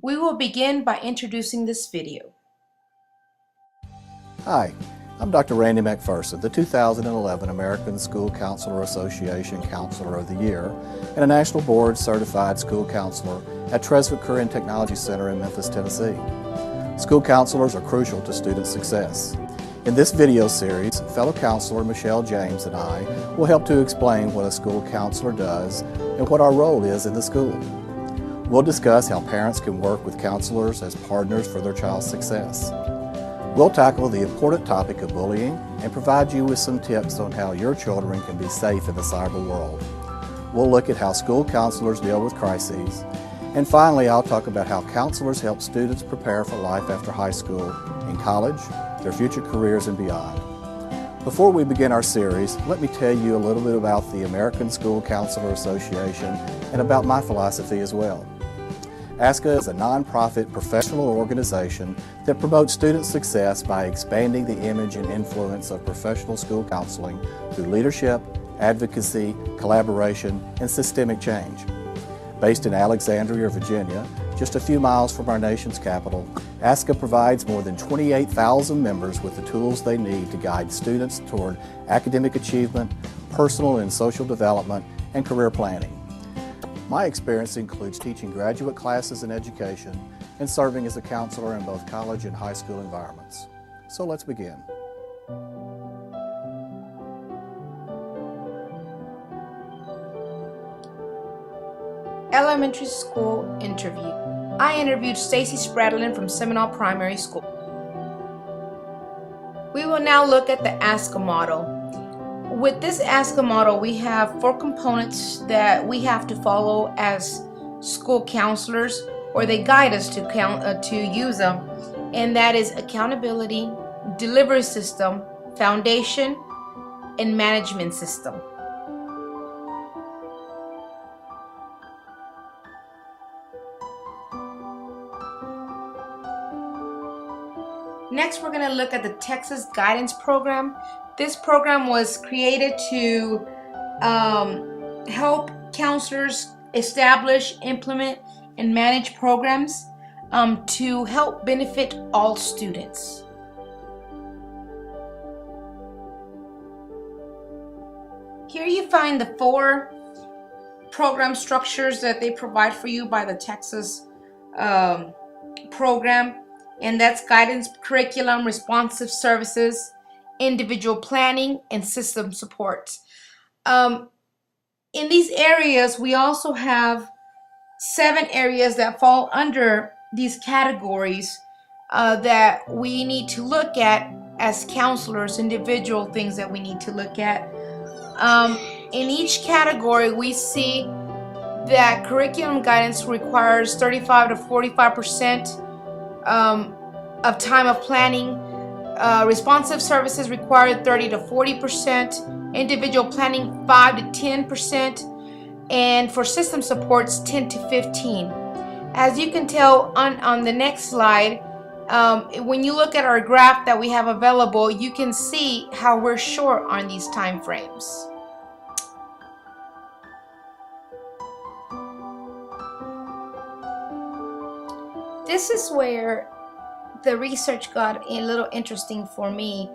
We will begin by introducing this video. Hi, I'm Dr. Randy McPherson, the 2011 American School Counselor Association Counselor of the Year and a National Board Certified School Counselor at Tresvant Career and Technology Center in Memphis, Tennessee. School counselors are crucial to student success. In this video series, fellow counselor Michelle James and I will help to explain what a school counselor does and what our role is in the school. We'll discuss how parents can work with counselors as partners for their child's success. We'll tackle the important topic of bullying and provide you with some tips on how your children can be safe in the cyber world. We'll look at how school counselors deal with crises. And finally, I'll talk about how counselors help students prepare for life after high school, in college, their future careers, and beyond. Before we begin our series, let me tell you a little bit about the American School Counselor Association and about my philosophy as well. ASCA is a nonprofit professional organization that promotes student success by expanding the image and influence of professional school counseling through leadership, advocacy, collaboration, and systemic change. Based in Alexandria, Virginia, just a few miles from our nation's capital, ASCA provides more than 28,000 members with the tools they need to guide students toward academic achievement, personal and social development, and career planning. My experience includes teaching graduate classes in education and serving as a counselor in both college and high school environments. So let's begin. Elementary school interview. I interviewed Stacy Spradlin from Seminole Primary School. We will now look at the ASCA model. With this ASCA model, we have 4 components that we have to follow as school counselors, or they guide us to use them, and that is accountability, delivery system, foundation, and management system. Next, we're going to look at the Texas Guidance Program. This program was created to help counselors establish, implement, and manage programs to help benefit all students. Here you find the 4 program structures that they provide for you by the Texas program. And that's guidance, curriculum, responsive services, individual planning, and system support. In these areas, we also have 7 areas that fall under these categories that we need to look at as counselors, individual things that we need to look at. In each category, we see that curriculum guidance requires 35 to 45% of time of planning. Responsive services require 30 to 40%, individual planning 5 to 10%, and for system supports 10 to 15%. As you can tell on the next slide, when you look at our graph that we have available, you can see how we're short on these time frames. This is where the research got a little interesting for me.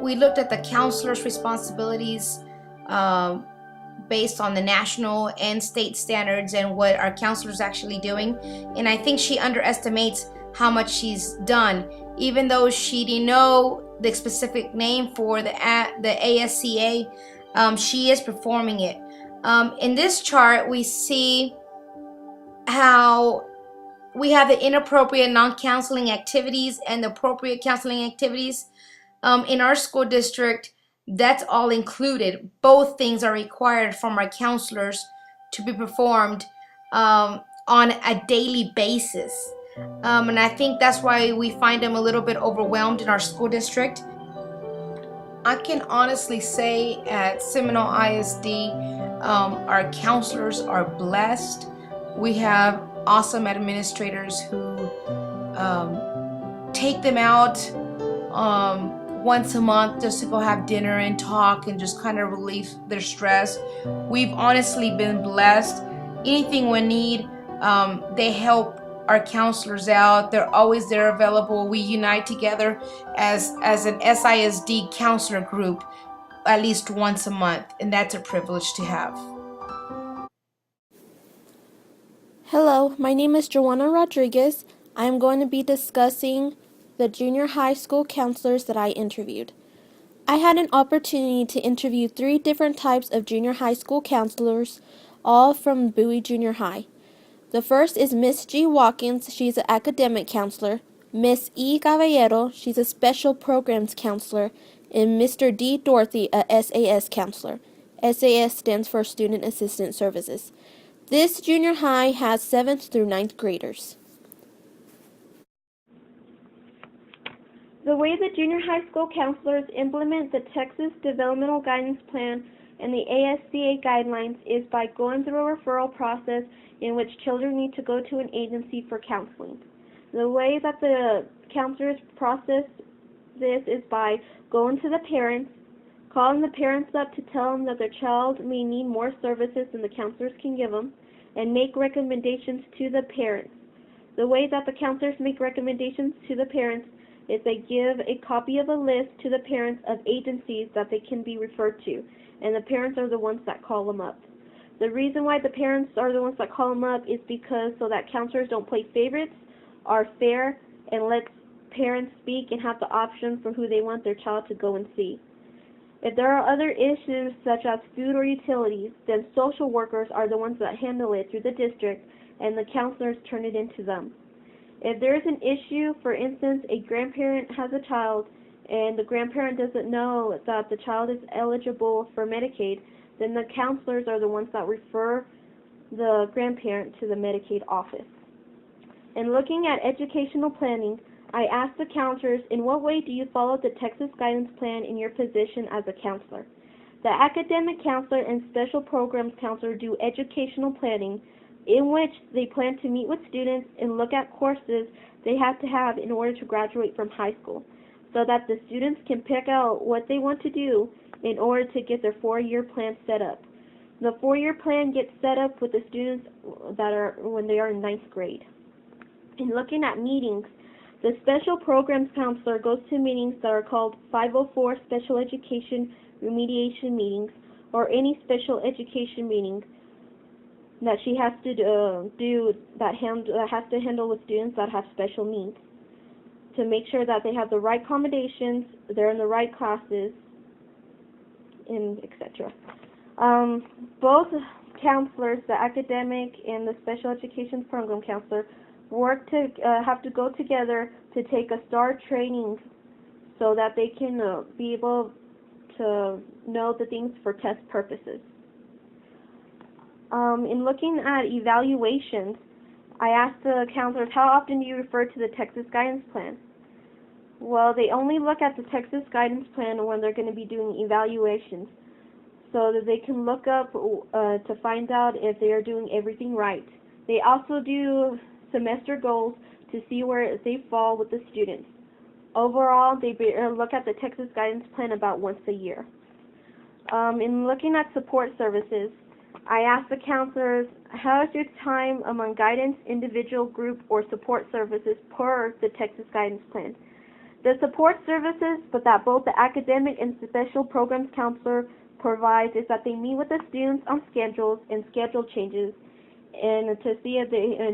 We looked at the counselor's responsibilities based on the national and state standards and what our counselor's actually doing. And I think she underestimates how much she's done. Even though she didn't know the specific name for the ASCA, she is performing it. In this chart, we see how we have the inappropriate non-counseling activities and the appropriate counseling activities. In our school district, that's all included. Both things are required from our counselors to be performed on a daily basis. And I think that's why we find them a little bit overwhelmed in our school district. I can honestly say at Seminole ISD, our counselors are blessed. We have awesome administrators who take them out once a month just to go have dinner and talk and just kind of relieve their stress. We've honestly been blessed. Anything we need, they help our counselors out. They're always there available. We unite together as an SISD counselor group at least once a month, and that's a privilege to have. Hello, my name is Joanna Rodriguez. I am going to be discussing the junior high school counselors that I interviewed. I had an opportunity to interview 3 different types of junior high school counselors, all from Bowie Junior High. The first is Miss G. Watkins. She's an academic counselor. Miss E. Caballero, she's a special programs counselor. And Mr. D. Dorothy, a SAS counselor. SAS stands for Student Assistance Services. This junior high has 7th through 9th graders. The way the junior high school counselors implement the Texas Developmental Guidance Plan and the ASCA guidelines is by going through a referral process in which children need to go to an agency for counseling. The way that the counselors process this is by going to the parents, calling the parents up to tell them that their child may need more services than the counselors can give them, and make recommendations to the parents. The way that the counselors make recommendations to the parents is they give a copy of a list to the parents of agencies that they can be referred to, and the parents are the ones that call them up. The reason why the parents are the ones that call them up is because so that counselors don't play favorites, are fair, and let parents speak and have the option for who they want their child to go and see. If there are other issues such as food or utilities, then social workers are the ones that handle it through the district, and the counselors turn it into them. If there is an issue, for instance, a grandparent has a child and the grandparent doesn't know that the child is eligible for Medicaid, then the counselors are the ones that refer the grandparent to the Medicaid office. In looking at educational planning, I asked the counselors, in what way do you follow the Texas Guidance Plan in your position as a counselor? The academic counselor and special programs counselor do educational planning, in which they plan to meet with students and look at courses they have to have in order to graduate from high school, so that the students can pick out what they want to do in order to get their 4-year plan set up. The 4-year plan gets set up with the students when they are in 9th grade. In looking at meetings, the special programs counselor goes to meetings that are called 504 special education remediation meetings, or any special education meeting that she has to has to handle with students that have special needs, to make sure that they have the right accommodations, they're in the right classes, and etc. Both counselors, the academic and the special education program counselor, have to go together to take a STAR training so that they can be able to know the things for test purposes. In looking at evaluations, I asked the counselors, how often do you refer to the Texas Guidance Plan? Well, they only look at the Texas Guidance Plan when they're going to be doing evaluations, so that they can look up to find out if they are doing everything right. They also do semester goals to see where they fall with the students. Overall, they look at the Texas Guidance Plan about once a year. In looking at support services, I asked the counselors, how is your time among guidance, individual, group, or support services per the Texas Guidance Plan? The support services, but that both the academic and special programs counselor provides, is that they meet with the students on schedules and schedule changes, and to see if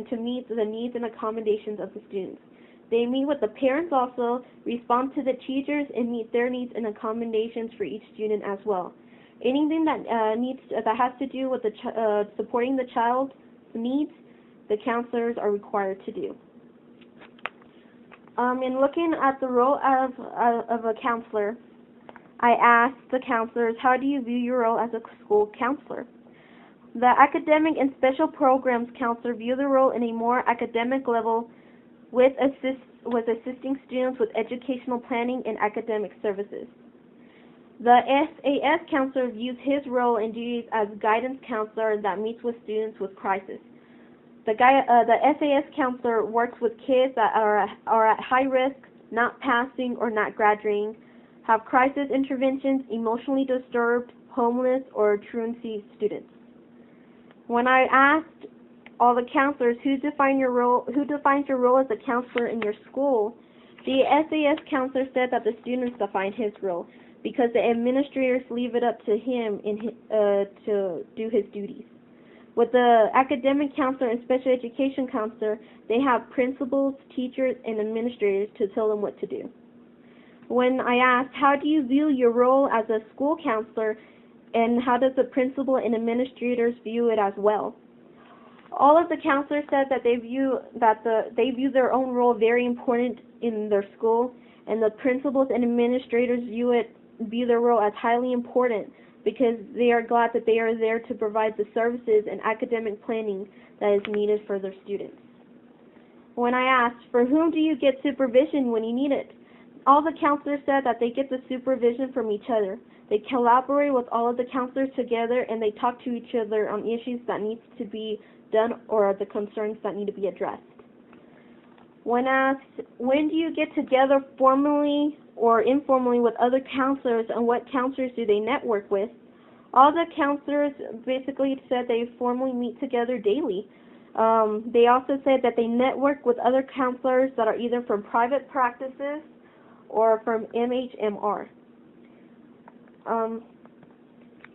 to meet the needs and accommodations of the students. They meet with the parents also, respond to the teachers, and meet their needs and accommodations for each student as well. Anything that has to do with the supporting the child's needs, the counselors are required to do. In looking at the role of a counselor, I asked the counselors, how do you view your role as a school counselor? The academic and special programs counselor view the role in a more academic level with assisting students with educational planning and academic services. The SAS counselor views his role and duties as guidance counselor that meets with students with crisis. The SAS counselor works with kids that are at high risk, not passing or not graduating, have crisis interventions, emotionally disturbed, homeless, or truancy students. When I asked all the counselors, who defines your role as a counselor in your school, the SAS counselor said that the students define his role because the administrators leave it up to him to do his duties. With the academic counselor and special education counselor, they have principals, teachers, and administrators to tell them what to do. When I asked, how do you view your role as a school counselor, and how does the principal and administrators view it as well? All of the counselors said that they view their own role very important in their school, and the principals and administrators view their role as highly important because they are glad that they are there to provide the services and academic planning that is needed for their students. When I asked, for whom do you get supervision when you need it? All the counselors said that they get the supervision from each other. They collaborate with all of the counselors together, and they talk to each other on issues that need to be done or the concerns that need to be addressed. When asked, when do you get together formally or informally with other counselors, and what counselors do they network with? All the counselors basically said they formally meet together daily. They also said that they network with other counselors that are either from private practices or from MHMR.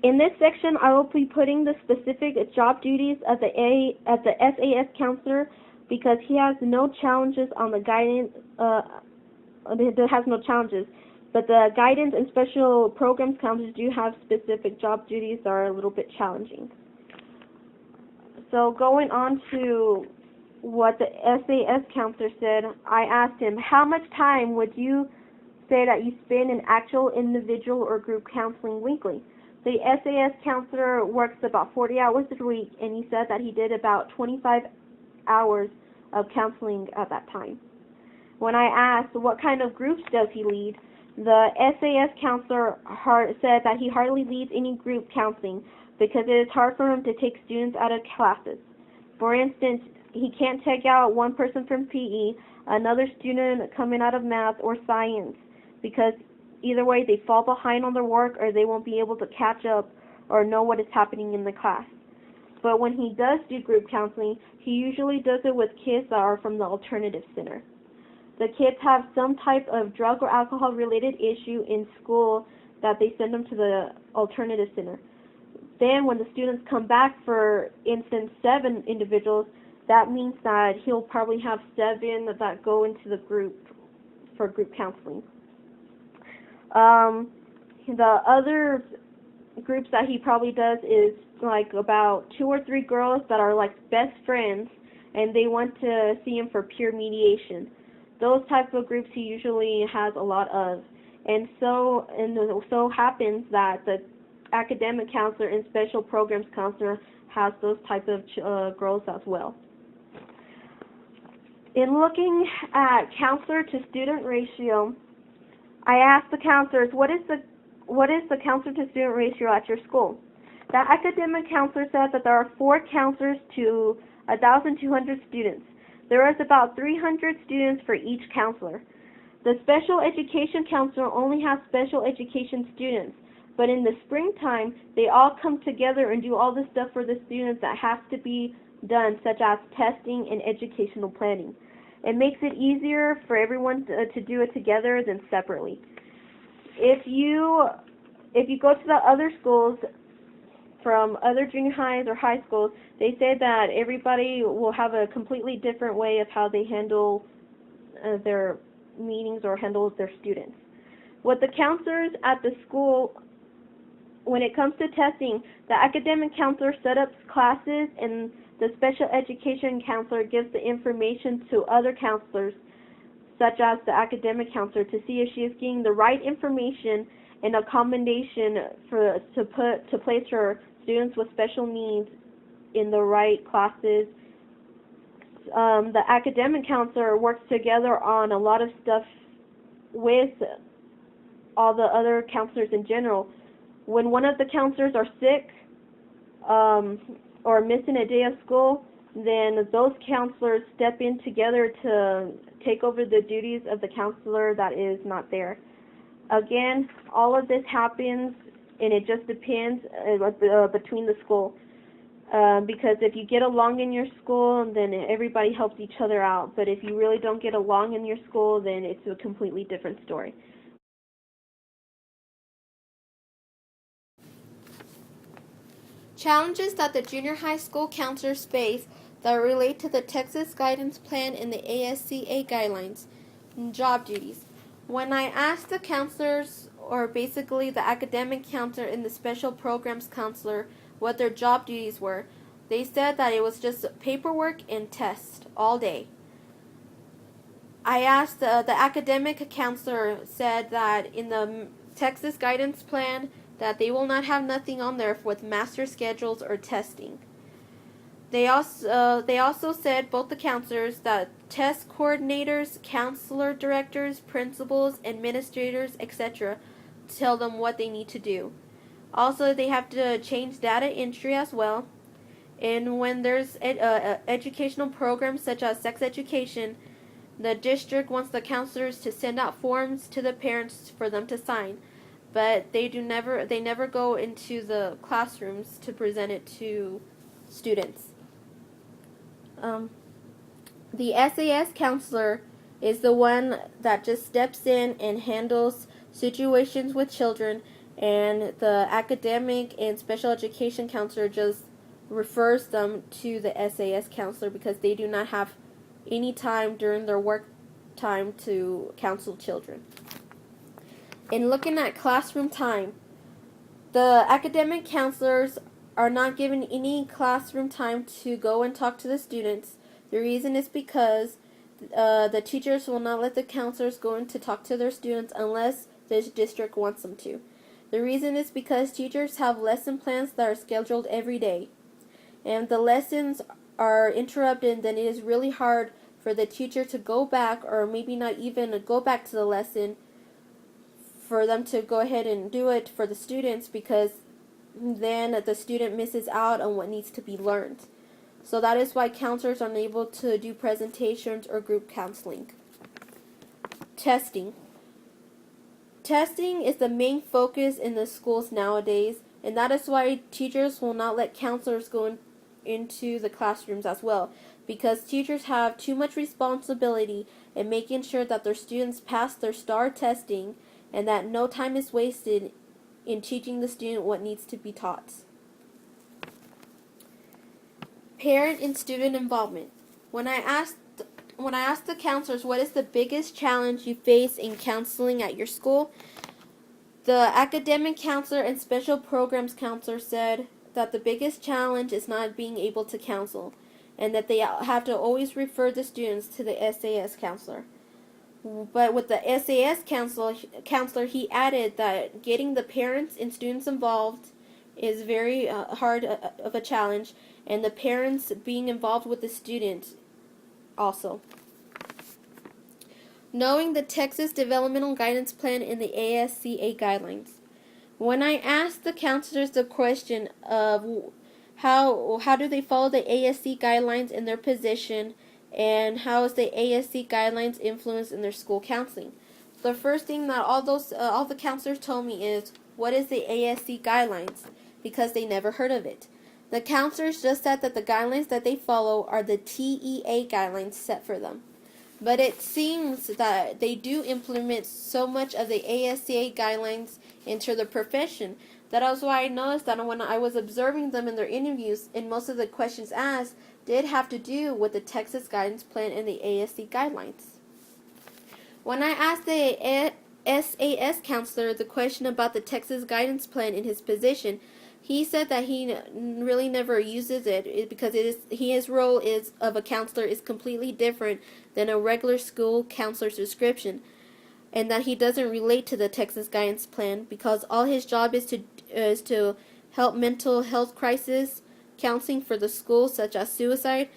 In this section, I will be putting the specific job duties of the SAS counselor because he has no challenges on the guidance. It has no challenges, but the guidance and special programs counselors do have specific job duties that are a little bit challenging. So going on to what the SAS counselor said, I asked him, how much time would you say that you spend in actual individual or group counseling weekly? The SAS counselor works about 40 hours a week, and he said that he did about 25 hours of counseling at that time. When I asked what kind of groups does he lead, the SAS counselor said that he hardly leads any group counseling because it is hard for him to take students out of classes. For instance, he can't take out one person from PE, another student coming out of math or science, because either way they fall behind on their work or they won't be able to catch up or know what is happening in the class. But when he does do group counseling, he usually does it with kids that are from the alternative center. The kids have some type of drug or alcohol related issue in school that they send them to the alternative center. Then when the students come back, for instance 7 individuals, that means that he'll probably have 7 that go into the group for group counseling. The other groups that he probably does is like about 2 or 3 girls that are like best friends and they want to see him for peer mediation. Those type of groups he usually has a lot of. And so happens that the academic counselor and special programs counselor has those type of girls as well. In looking at counselor to student ratio, I asked the counselors, what is the counselor to student ratio at your school? The academic counselor said that there are 4 counselors to 1,200 students. There is about 300 students for each counselor. The special education counselor only has special education students, but in the springtime, they all come together and do all the stuff for the students that has to be done, such as testing and educational planning. It makes it easier for everyone to do it together than separately. If you go to the other schools, from other junior highs or high schools, they say that everybody will have a completely different way of how they handle their meetings or handle their students. With the counselors at the school, when it comes to testing, the academic counselor set up classes and the special education counselor gives the information to other counselors, such as the academic counselor, to see if she is getting the right information and accommodation to place her students with special needs in the right classes. The academic counselor works together on a lot of stuff with all the other counselors in general. When one of the counselors are sick or missing a day of school, then those counselors step in together to take over the duties of the counselor that is not there. Again, all of this happens and it just depends between the school. because if you get along in your school, then everybody helps each other out. But if you really don't get along in your school, then it's a completely different story. Challenges that the junior high school counselors face that relate to the Texas Guidance Plan and the ASCA guidelines. Job duties. When I asked the counselors, or basically the academic counselor and the special programs counselor, what their job duties were, they said that it was just paperwork and tests all day. I asked the academic counselor said that in the Texas Guidance Plan that they will not have nothing on there with master schedules or testing. They also said, both the counselors, that test coordinators, counselor directors, principals, administrators, etc. tell them what they need to do. Also, they have to change data entry as well. And when there's educational programs such as sex education, the district wants the counselors to send out forms to the parents for them to sign, but they never go into the classrooms to present it to students. The SAS counselor is the one that just steps in and handles situations with children, and the academic and special education counselor just refers them to the SAS counselor because they do not have any time during their work time to counsel children. In looking at classroom time, the academic counselors are not given any classroom time to go and talk to the students. The reason is because the teachers will not let the counselors go in to talk to their students unless the district wants them to. The reason is because teachers have lesson plans that are scheduled every day. And the lessons are interrupted, then it is really hard for the teacher to go back, or maybe not even go back to the lesson, for them to go ahead and do it for the students, because then the student misses out on what needs to be learned. So that is why counselors are unable to do presentations or group counseling. Testing. Testing is the main focus in the schools nowadays, and that is why teachers will not let counselors go into the classrooms as well, because teachers have too much responsibility in making sure that their students pass their STAR testing and that no time is wasted in teaching the student what needs to be taught. Parent and student involvement. When I asked the counselors what is the biggest challenge you face in counseling at your school, the academic counselor and special programs counselor said that the biggest challenge is not being able to counsel, and that they have to always refer the students to the SAS counselor. But with the SAS counselor, he added that getting the parents and students involved is very hard of a challenge, and the parents being involved with the students also. Knowing the Texas Developmental Guidance Plan and the ASCA guidelines. When I asked the counselors the question of how do they follow the ASC guidelines in their position, and how is the ASC guidelines influenced in their school counseling, the first thing that all the counselors told me is, what is the ASC guidelines? Because they never heard of it. The counselors just said that the guidelines that they follow are the TEA guidelines set for them. But it seems that they do implement so much of the ASCA guidelines into the profession. That was why I noticed that when I was observing them in their interviews, and most of the questions asked did have to do with the Texas Guidance Plan and the ASC guidelines. When I asked the SAS counselor the question about the Texas Guidance Plan in his position, he said that he really never uses it because his role of a counselor is completely different than a regular school counselor's description, and that he doesn't relate to the Texas Guidance Plan because all his job is to help mental health crisis counseling for the schools, such as suicide,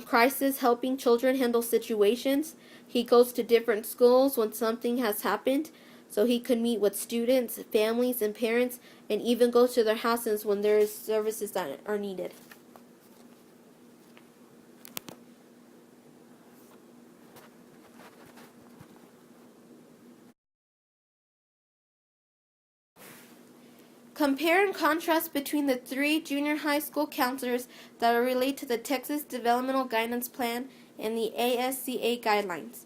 crisis, helping children handle situations. He goes to different schools when something has happened, so he could meet with students, families, and parents, and even go to their houses when there is services that are needed. Compare and contrast between the 3 junior high school counselors that are related to the Texas Developmental Guidance Plan and the ASCA guidelines.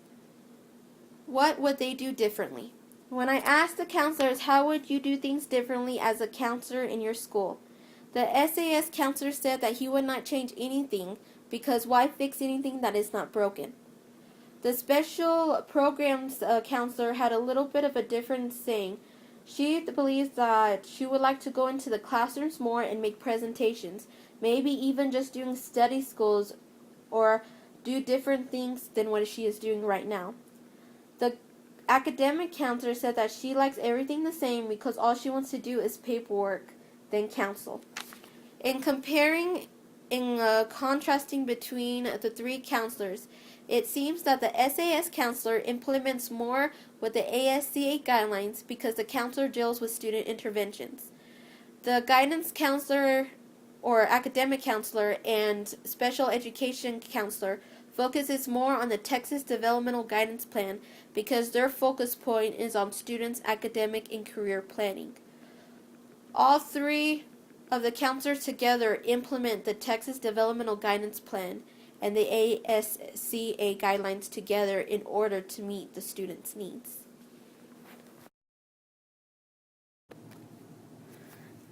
What would they do differently? When I asked the counselors how would you do things differently as a counselor in your school, the SAS counselor said that he would not change anything because why fix anything that is not broken? The special programs counselor had a little bit of a different saying. She believes that she would like to go into the classrooms more and make presentations, maybe even just doing study schools or do different things than what she is doing right now. The academic counselor said that she likes everything the same because all she wants to do is paperwork, then counsel. In comparing and contrasting between the 3 counselors, it seems that the SAS counselor implements more with the ASCA guidelines because the counselor deals with student interventions. The guidance counselor or academic counselor and special education counselor focuses more on the Texas Developmental Guidance Plan because their focus point is on students' academic and career planning. All 3 of the counselors together implement the Texas Developmental Guidance Plan and the ASCA guidelines together in order to meet the students' needs.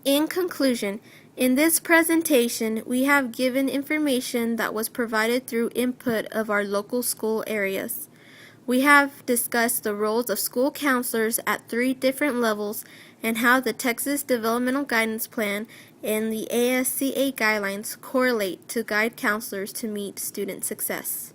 In conclusion, in this presentation, we have given information that was provided through input of our local school areas. We have discussed the roles of school counselors at 3 different levels and how the Texas Developmental Guidance Plan and the ASCA guidelines correlate to guide counselors to meet student success.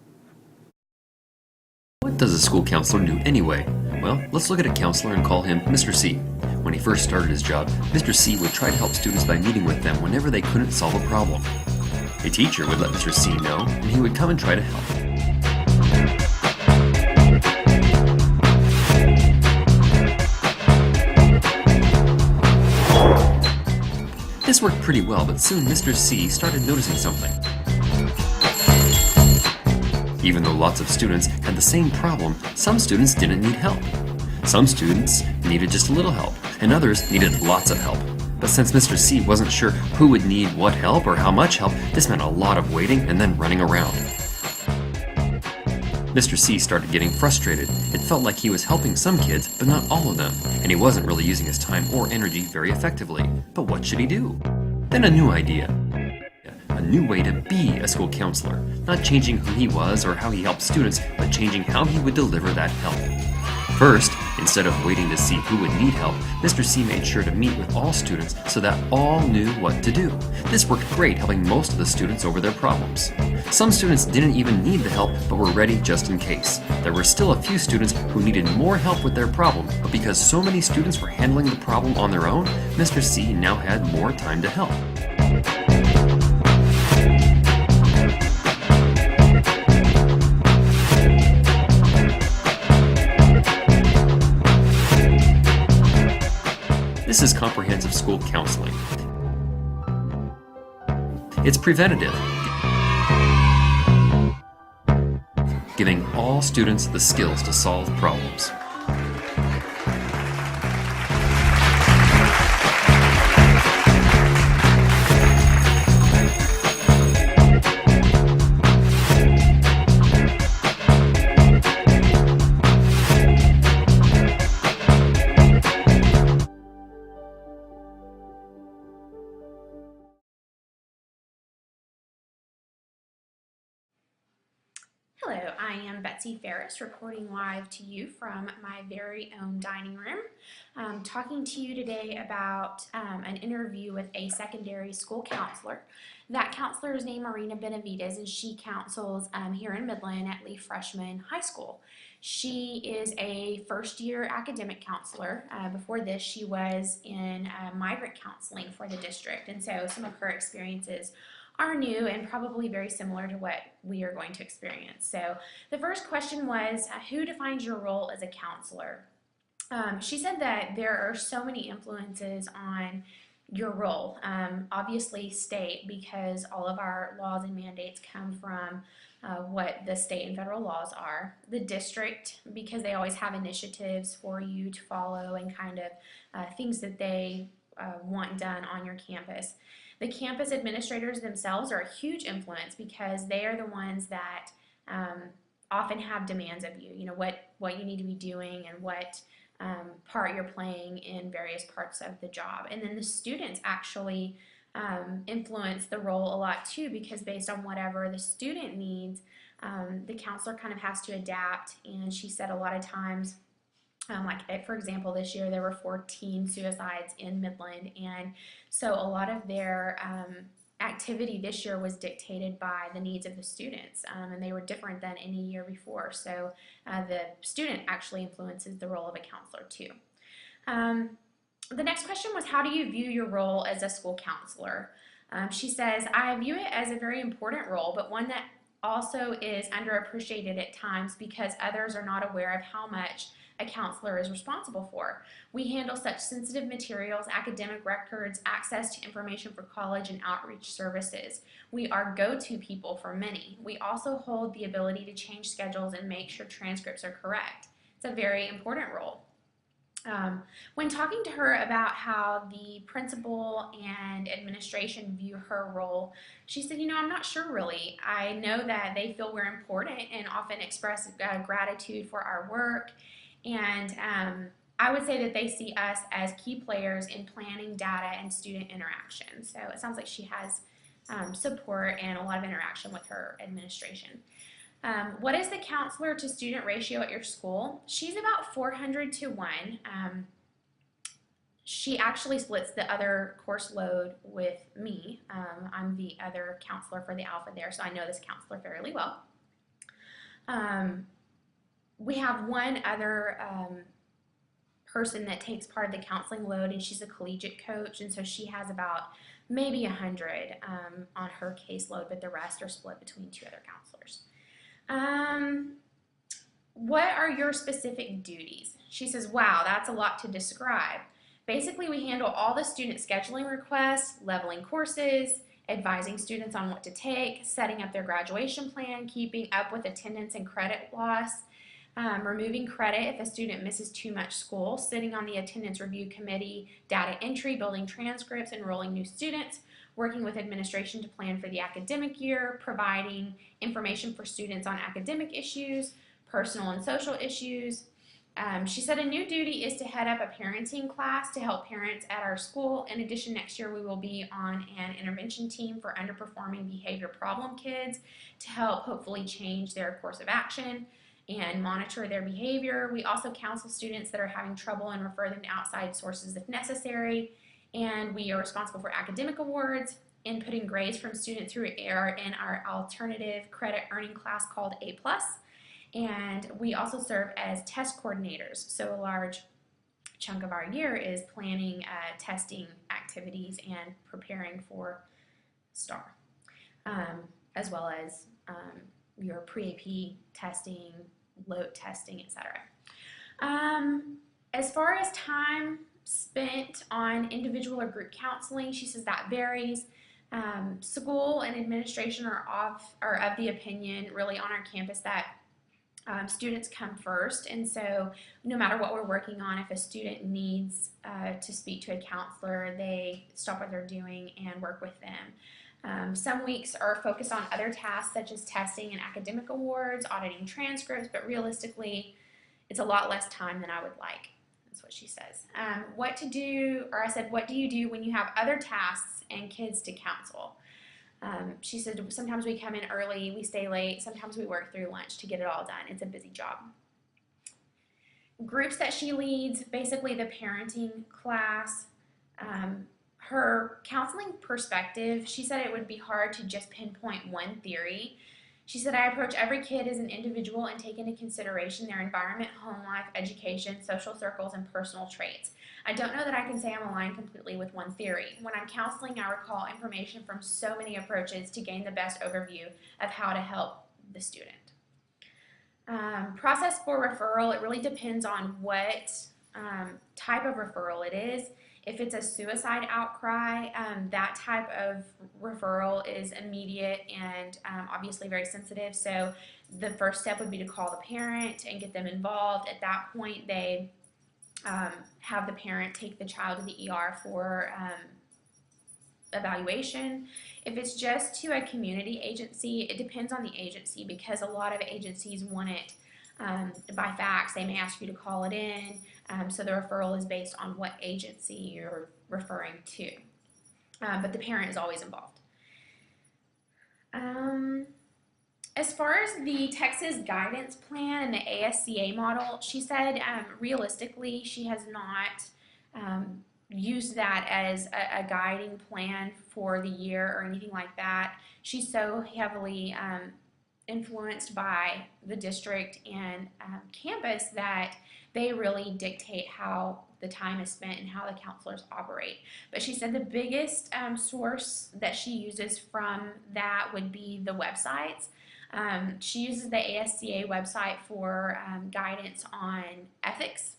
What does a school counselor do anyway? Well, let's look at a counselor and call him Mr. C. When he first started his job, Mr. C would try to help students by meeting with them whenever they couldn't solve a problem. A teacher would let Mr. C know, and he would come and try to help. This worked pretty well, but soon Mr. C started noticing something. Even though lots of students had the same problem, some students didn't need help. Some students needed just a little help, and others needed lots of help. But since Mr. C wasn't sure who would need what help or how much help, this meant a lot of waiting and then running around. Mr. C started getting frustrated. It felt like he was helping some kids, but not all of them, and he wasn't really using his time or energy very effectively. But what should he do? Then a new idea. A new way to be a school counselor, not changing who he was or how he helped students, but changing how he would deliver that help. First, instead of waiting to see who would need help, Mr. C made sure to meet with all students so that all knew what to do. This worked great, helping most of the students over their problems. Some students didn't even need the help, but were ready just in case. There were still a few students who needed more help with their problem, but because so many students were handling the problem on their own, Mr. C now had more time to help. This is comprehensive school counseling. It's preventative, giving all students the skills to solve problems. Hello, I am Betsy Ferris reporting live to you from my very own dining room, talking to you today about an interview with a secondary school counselor. That counselor is named Marina Benavides, and she counsels here in Midland at Lee Freshman High School. She is a first-year academic counselor. Before this, she was in migrant counseling for the district, and so some of her experiences are new and probably very similar to what we are going to experience. So the first question was, who defines your role as a counselor? She said that there are so many influences on your role. Obviously state, because all of our laws and mandates come from what the state and federal laws are. The district, because they always have initiatives for you to follow and kind of things that they want done on your campus. The campus administrators themselves are a huge influence because they are the ones that often have demands of you. You know what you need to be doing and what part you're playing in various parts of the job. And then the students actually influence the role a lot too, because based on whatever the student needs, the counselor kind of has to adapt. And she said a lot of times, for example, this year there were 14 suicides in Midland, and so a lot of their activity this year was dictated by the needs of the students, and they were different than any year before. So the student actually influences the role of a counselor too. The next question was, how do you view your role as a school counselor? She says, I view it as a very important role, but one that also is underappreciated at times because others are not aware of how much a counselor is responsible for. We handle such sensitive materials, academic records, access to information for college and outreach services. We are go-to people for many. We also hold the ability to change schedules and make sure transcripts are correct. It's a very important role. When talking to her about how the principal and administration view her role, she said, I'm not sure really. I know that they feel we're important and often express gratitude for our work. And I would say that they see us as key players in planning data and student interaction. So it sounds like she has support and a lot of interaction with her administration. What is the counselor to student ratio at your school? She's about 400 to 1. She actually splits the other course load with me. I'm the other counselor for the Alpha there, so I know this counselor fairly well. We have one other person that takes part of the counseling load, and she's a collegiate coach, and so she has about maybe 100 on her caseload, but the rest are split between two other counselors. What are your specific duties? She says, wow, that's a lot to describe. Basically, we handle all the student scheduling requests, leveling courses, advising students on what to take, setting up their graduation plan, keeping up with attendance and credit loss, removing credit if a student misses too much school, sitting on the attendance review committee, data entry, building transcripts, enrolling new students, working with administration to plan for the academic year, providing information for students on academic issues, personal and social issues. She said a new duty is to head up a parenting class to help parents at our school. In addition, next year we will be on an intervention team for underperforming behavior problem kids to help hopefully change their course of action and monitor their behavior. We also counsel students that are having trouble and refer them to outside sources if necessary. And we are responsible for academic awards, inputting grades from students who are in our alternative credit earning class called A+. And we also serve as test coordinators. So a large chunk of our year is planning testing activities and preparing for STAR, as well as your pre-AP testing, load testing, etc. As far as time spent on individual or group counseling, she says that varies. School and administration are of the opinion really on our campus that students come first, and so no matter what we're working on, if a student needs to speak to a counselor, they stop what they're doing and work with them. Some weeks are focused on other tasks such as testing and academic awards, auditing transcripts, but realistically, it's a lot less time than I would like. That's what she says. What do you do when you have other tasks and kids to counsel? She said sometimes we come in early, we stay late, sometimes we work through lunch to get it all done. It's a busy job. Groups that she leads, basically the parenting class. Her counseling perspective, she said it would be hard to just pinpoint one theory. She said, I approach every kid as an individual and take into consideration their environment, home life, education, social circles, and personal traits. I don't know that I can say I'm aligned completely with one theory. When I'm counseling, I recall information from so many approaches to gain the best overview of how to help the student. Process for referral, it really depends on what type of referral it is. If it's a suicide outcry, that type of referral is immediate and obviously very sensitive. So the first step would be to call the parent and get them involved. At that point, they have the parent take the child to the ER for evaluation. If it's just to a community agency, it depends on the agency, because a lot of agencies want it by fax. They may ask you to call it in, so the referral is based on what agency you're referring to, but the parent is always involved. As far as the Texas guidance plan and the ASCA model, she said realistically she has not used that as a guiding plan for the year or anything like that. She's so heavily influenced by the district and campus that they really dictate how the time is spent and how the counselors operate. But she said the biggest source that she uses from that would be the websites. She uses the ASCA website for guidance on ethics.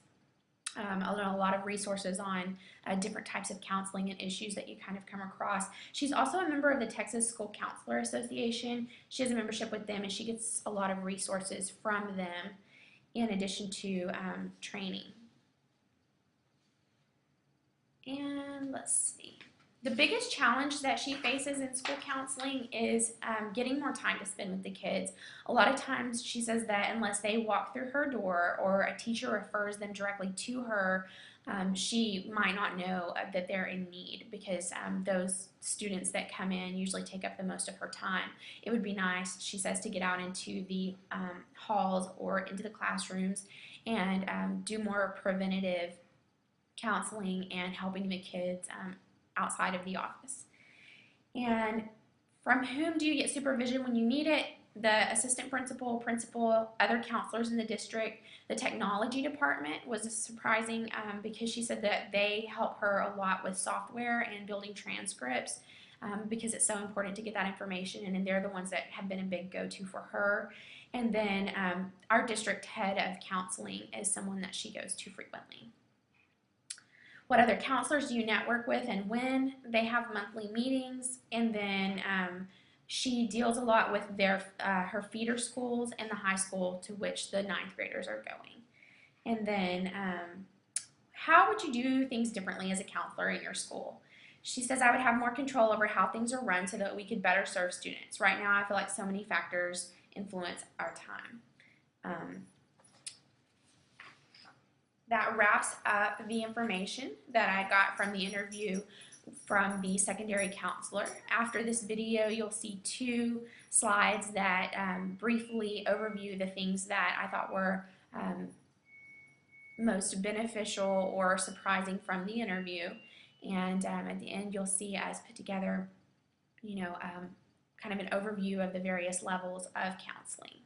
A lot of resources on different types of counseling and issues that you kind of come across. She's also a member of the Texas School Counselor Association. She has a membership with them, and she gets a lot of resources from them in addition to training. And let's see. The biggest challenge that she faces in school counseling is getting more time to spend with the kids. A lot of times she says that unless they walk through her door or a teacher refers them directly to her, she might not know that they're in need, because those students that come in usually take up the most of her time. It would be nice, she says, to get out into the halls or into the classrooms and do more preventative counseling and helping the kids outside of the office. And from whom do you get supervision when you need it? The assistant principal, other counselors in the district. The technology department was surprising because she said that they help her a lot with software and building transcripts because it's so important to get that information, and they're the ones that have been a big go-to for her. And then our district head of counseling is someone that she goes to frequently. What other counselors do you network with and when? They have monthly meetings, and then she deals a lot with her feeder schools and the high school to which the 9th graders are going. And then how would you do things differently as a counselor in your school? She says, I would have more control over how things are run so that we could better serve students. Right now I feel like so many factors influence our time. That wraps up the information that I got from the interview from the secondary counselor. After this video, you'll see 2 slides that briefly overview the things that I thought were most beneficial or surprising from the interview. And at the end, you'll see us put together, kind of an overview of the various levels of counseling.